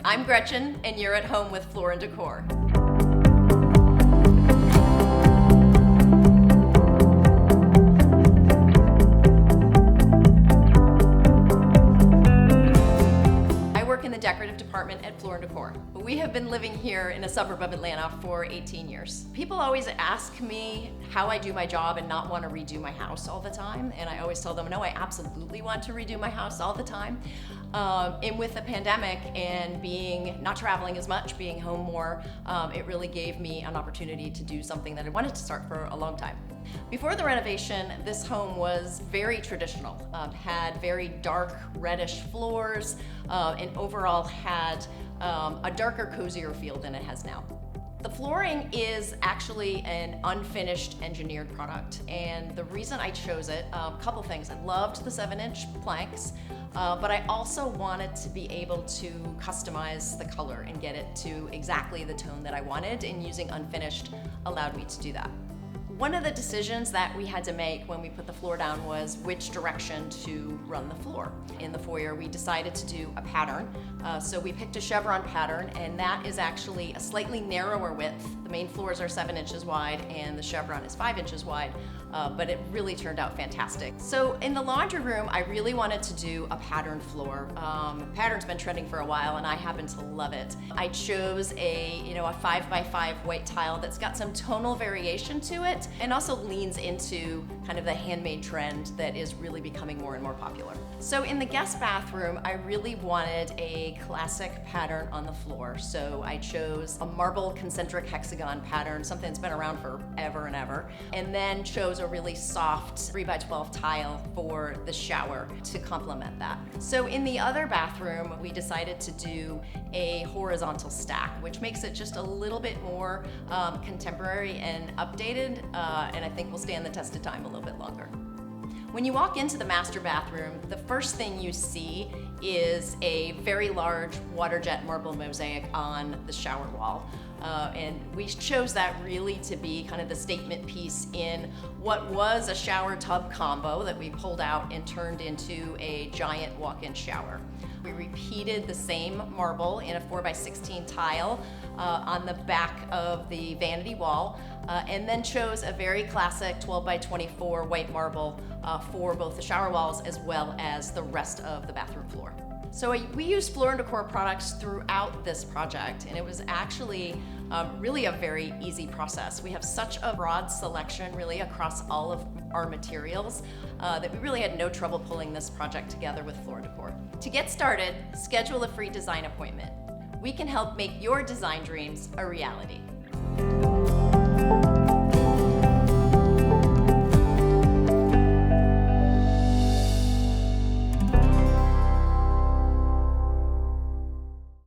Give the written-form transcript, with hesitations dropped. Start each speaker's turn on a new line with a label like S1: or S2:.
S1: I'm Gretchen, and you're at home with Floor Decor. I work in the decorative department at Floor Decor. We have been living here in a suburb of Atlanta for 18 years. People always ask me how I do my job and not want to redo my house all the time, and I always tell them, no, I absolutely want to redo my house all the time. And with the pandemic and not traveling as much, being home more, it really gave me an opportunity to do something that I wanted to start for a long time. Before the renovation, this home was very traditional, had very dark reddish floors, and overall had a darker, cozier feel than it has now. The flooring is actually an unfinished engineered product, and the reason I chose it, a couple things. I loved the 7-inch planks, but I also wanted to be able to customize the color and get it to exactly the tone that I wanted, and using unfinished allowed me to do that. One of the decisions that we had to make when we put the floor down was which direction to run the floor. In the foyer, we decided to do a pattern. So we picked a chevron pattern, and that is actually a slightly narrower width. The main floors are 7 inches wide, and the chevron is 5 inches wide, but it really turned out fantastic. So in the laundry room, I really wanted to do a patterned floor. Pattern's been trending for a while, and I happen to love it. I chose a 5x5 white tile that's got some tonal variation to it, and also leans into kind of the handmade trend that is really becoming more and more popular. So in the guest bathroom, I really wanted a classic pattern on the floor. So I chose a marble concentric hexagon pattern, something that's been around forever and ever, and then chose a really soft 3x12 tile for the shower to complement that. So in the other bathroom, we decided to do a horizontal stack, which makes it just a little bit more contemporary and updated, and I think will stand the test of time a little bit longer. When you walk into the master bathroom, the first thing you see is a very large water jet marble mosaic on the shower wall. And we chose that really to be kind of the statement piece in what was a shower tub combo that we pulled out and turned into a giant walk-in shower. We repeated the same marble in a 4x16 tile on the back of the vanity wall, and then chose a very classic 12x24 white marble for both the shower walls as well as the rest of the bathroom floor. So we used Floor Decor products throughout this project, and it was actually really a very easy process. We have such a broad selection really across all of our materials that we really had no trouble pulling this project together with Floor Decor. To get started, schedule a free design appointment. We can help make your design dreams a reality.